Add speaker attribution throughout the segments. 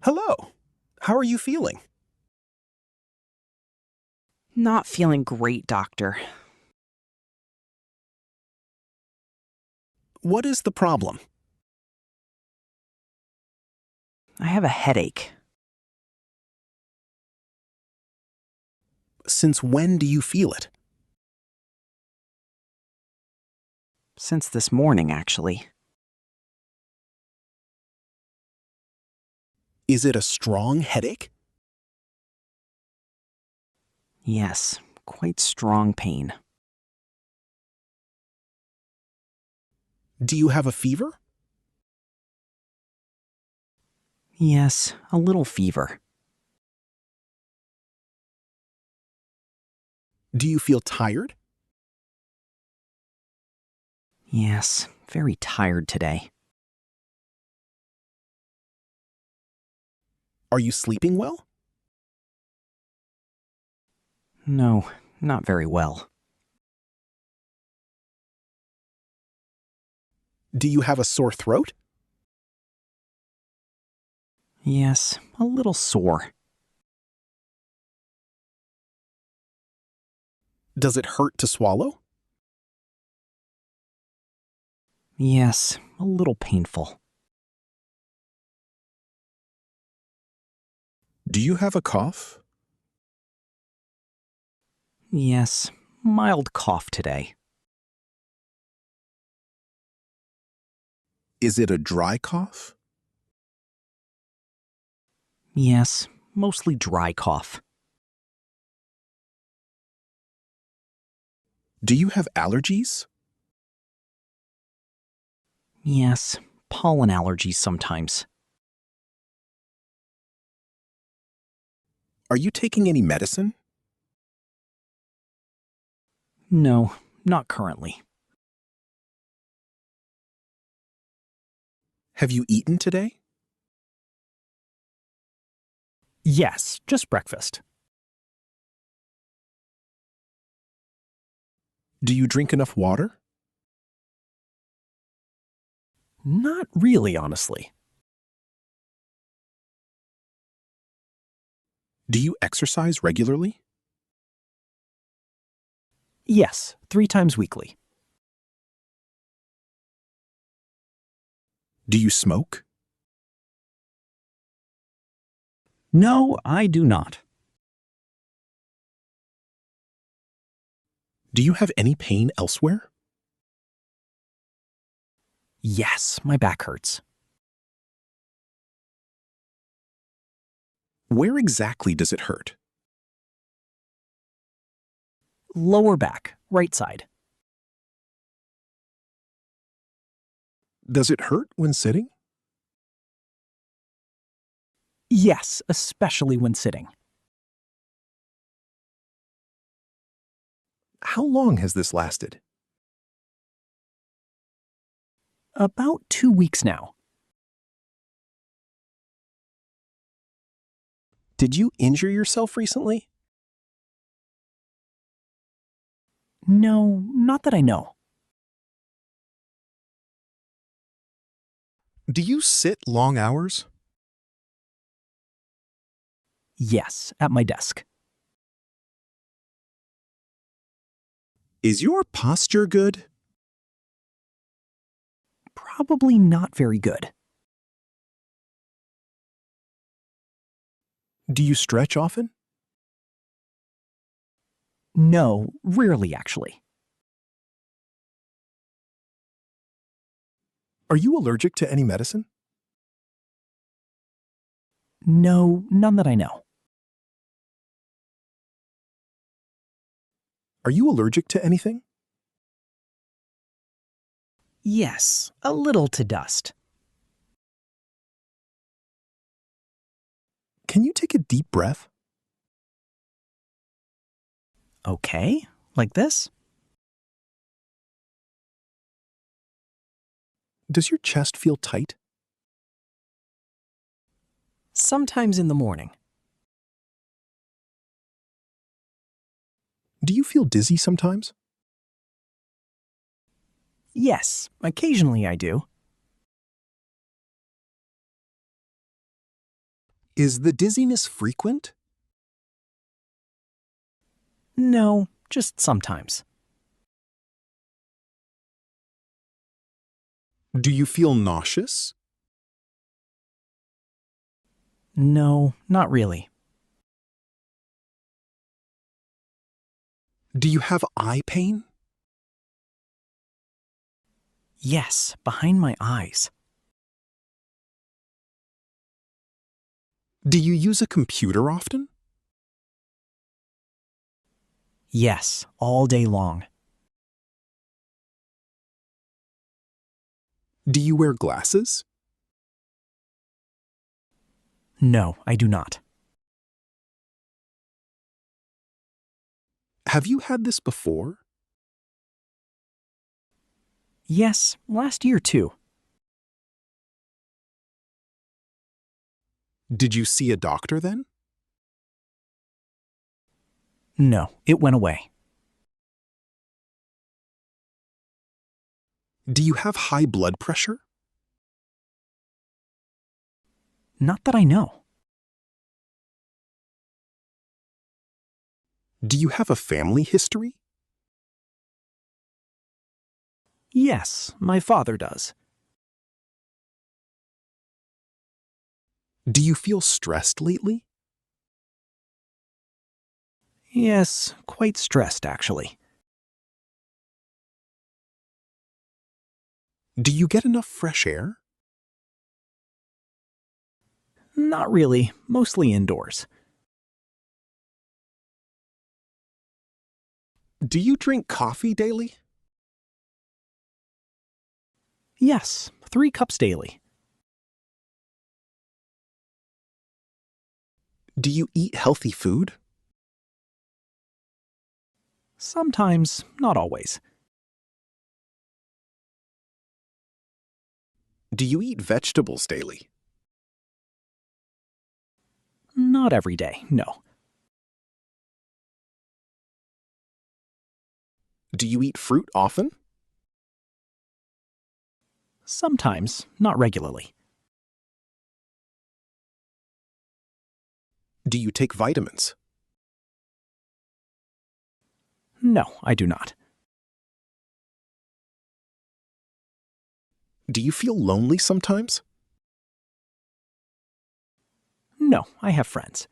Speaker 1: Hello. How are you feeling?
Speaker 2: Not feeling great, doctor.
Speaker 1: What is the problem?
Speaker 2: I have a headache.
Speaker 1: Since when do you feel it?
Speaker 2: Since this morning, actually.
Speaker 1: Is it a strong headache?
Speaker 2: Yes, quite strong pain.
Speaker 1: Do you have a fever?
Speaker 2: Yes, a little fever.
Speaker 1: Do you feel tired?
Speaker 2: Yes, very tired today.
Speaker 1: Are you sleeping well?
Speaker 2: No, not very well.
Speaker 1: Do you have a sore throat?
Speaker 2: Yes, a little sore.
Speaker 1: Does it hurt to swallow?
Speaker 2: Yes, a little painful.
Speaker 1: Do you have a cough?
Speaker 2: Yes, mild cough today.
Speaker 1: Is it a dry cough?
Speaker 2: Yes, mostly dry cough.
Speaker 1: Do you have allergies?
Speaker 2: Yes, pollen allergies sometimes.
Speaker 1: Are you taking any medicine?
Speaker 2: No, not currently.
Speaker 1: Have you eaten today?
Speaker 3: Yes, just breakfast.
Speaker 1: Do you drink enough water?
Speaker 3: Not really, honestly.
Speaker 1: Do you exercise regularly?
Speaker 3: Yes, 3 times weekly.
Speaker 1: Do you smoke?
Speaker 3: No, I do not.
Speaker 1: Do you have any pain elsewhere?
Speaker 3: Yes, my back hurts.
Speaker 1: Where exactly does it hurt?
Speaker 3: Lower back, right side.
Speaker 1: Does it hurt when sitting?
Speaker 3: Yes, especially when sitting.
Speaker 1: How long has this lasted?
Speaker 3: About 2 weeks now.
Speaker 1: Did you injure yourself recently?
Speaker 3: No, not that I know.
Speaker 1: Do you sit long hours?
Speaker 3: Yes, at my desk.
Speaker 1: Is your posture good?
Speaker 3: Probably not very good.
Speaker 1: Do you stretch often?
Speaker 3: No, rarely actually.
Speaker 1: Are you allergic to any medicine?
Speaker 3: No, none that I know.
Speaker 1: Are you allergic to anything?
Speaker 3: Yes, a little to dust.
Speaker 1: Can you take a deep breath?
Speaker 3: Okay, like this?
Speaker 1: Does your chest feel tight?
Speaker 3: Sometimes in the morning.
Speaker 1: Do you feel dizzy sometimes?
Speaker 3: Yes, occasionally I do.
Speaker 1: Is the dizziness frequent?
Speaker 3: No, just sometimes.
Speaker 1: Do you feel nauseous?
Speaker 3: No, not really.
Speaker 1: Do you have eye pain?
Speaker 3: Yes, behind my eyes.
Speaker 1: Do you use a computer often?
Speaker 3: Yes, all day long.
Speaker 1: Do you wear glasses?
Speaker 3: No, I do not.
Speaker 1: Have you had this before?
Speaker 3: Yes, last year too.
Speaker 1: Did you see a doctor then?
Speaker 3: No, it went away.
Speaker 1: Do you have high blood pressure?
Speaker 3: Not that I know.
Speaker 1: Do you have a family history?
Speaker 3: Yes, my father does.
Speaker 1: Do you feel stressed lately?
Speaker 3: Yes, quite stressed actually.
Speaker 1: Do you get enough fresh air?
Speaker 3: Not really, mostly indoors.
Speaker 1: Do you drink coffee daily?
Speaker 3: Yes, 3 cups daily.
Speaker 1: Do you eat healthy food?
Speaker 3: Sometimes, not always.
Speaker 1: Do you eat vegetables daily?
Speaker 3: Not every day, no.
Speaker 1: Do you eat fruit often?
Speaker 3: Sometimes, not regularly.
Speaker 1: Do you take vitamins?
Speaker 3: No, I do not.
Speaker 1: Do you feel lonely sometimes?
Speaker 3: No, I have friends.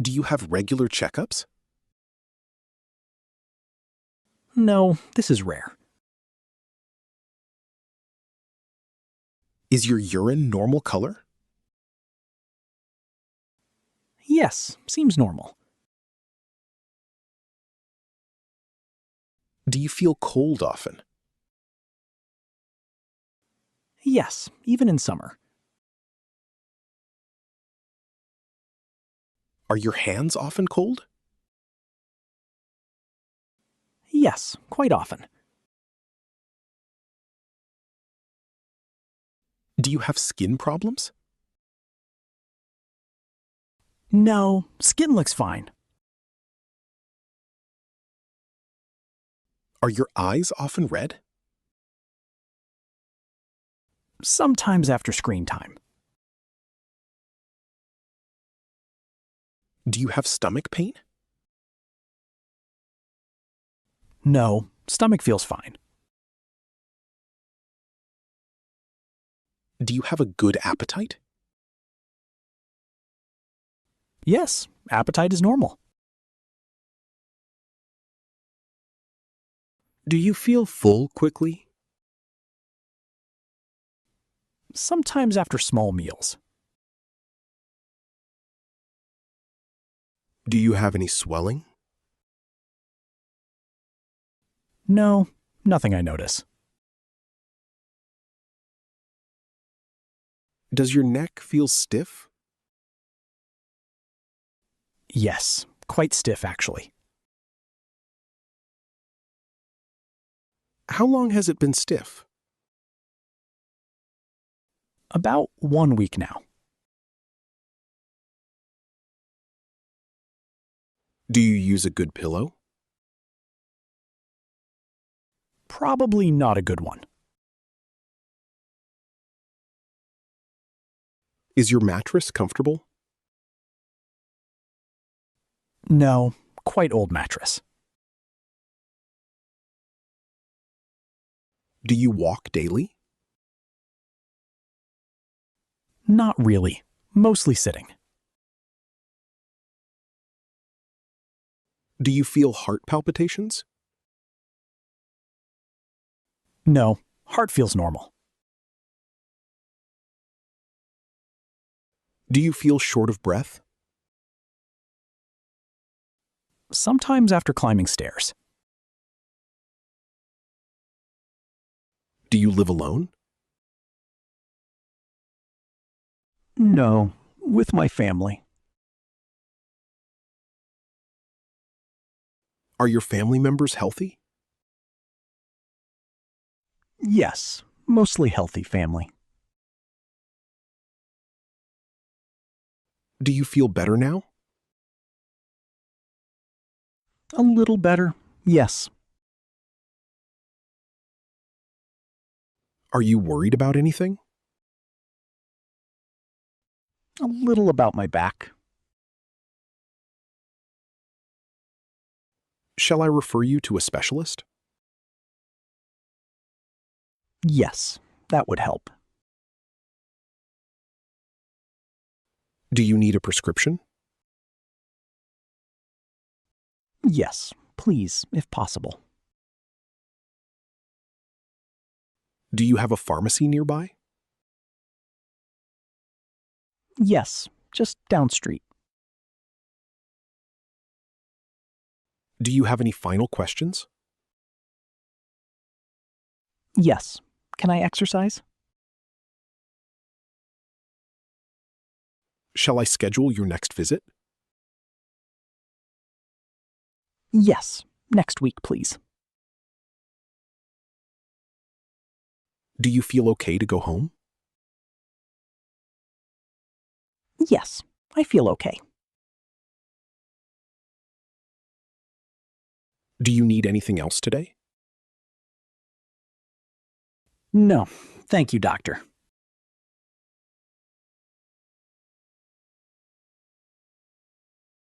Speaker 1: Do you have regular checkups?
Speaker 3: No, this is rare.
Speaker 1: Is your urine normal color?
Speaker 3: Yes, seems normal.
Speaker 1: Do you feel cold often?
Speaker 3: Yes, even in summer.
Speaker 1: Are your hands often cold?
Speaker 3: Yes, quite often.
Speaker 1: Do you have skin problems?
Speaker 3: No, skin looks fine.
Speaker 1: Are your eyes often red?
Speaker 3: Sometimes after screen time.
Speaker 1: Do you have stomach pain?
Speaker 3: No, stomach feels fine.
Speaker 1: Do you have a good appetite?
Speaker 3: Yes, appetite is normal.
Speaker 1: Do you feel full quickly?
Speaker 3: Sometimes after small meals.
Speaker 1: Do you have any swelling?
Speaker 3: No, nothing I notice.
Speaker 1: Does your neck feel stiff?
Speaker 3: Yes, quite stiff actually.
Speaker 1: How long has it been stiff?
Speaker 3: About 1 week now.
Speaker 1: Do you use a good pillow?
Speaker 3: Probably not a good one.
Speaker 1: Is your mattress comfortable?
Speaker 3: No, quite old mattress.
Speaker 1: Do you walk daily?
Speaker 3: Not really, mostly sitting.
Speaker 1: Do you feel heart palpitations?
Speaker 3: No, heart feels normal.
Speaker 1: Do you feel short of breath?
Speaker 3: Sometimes after climbing stairs.
Speaker 1: Do you live alone?
Speaker 3: No, with my family.
Speaker 1: Are your family members healthy?
Speaker 3: Yes, mostly healthy family.
Speaker 1: Do you feel better now?
Speaker 3: A little better, yes.
Speaker 1: Are you worried about anything?
Speaker 3: A little about my back.
Speaker 1: Shall I refer you to a specialist?
Speaker 3: Yes, that would help.
Speaker 1: Do you need a prescription?
Speaker 3: Yes, please, if possible.
Speaker 1: Do you have a pharmacy nearby?
Speaker 3: Yes, just down street.
Speaker 1: Do you have any final questions?
Speaker 3: Yes. Can I exercise?
Speaker 1: Shall I schedule your next visit?
Speaker 3: Yes, next week, please.
Speaker 1: Do you feel okay to go home?
Speaker 3: Yes, I feel okay.
Speaker 1: Do you need anything else today?
Speaker 2: No, thank you, doctor.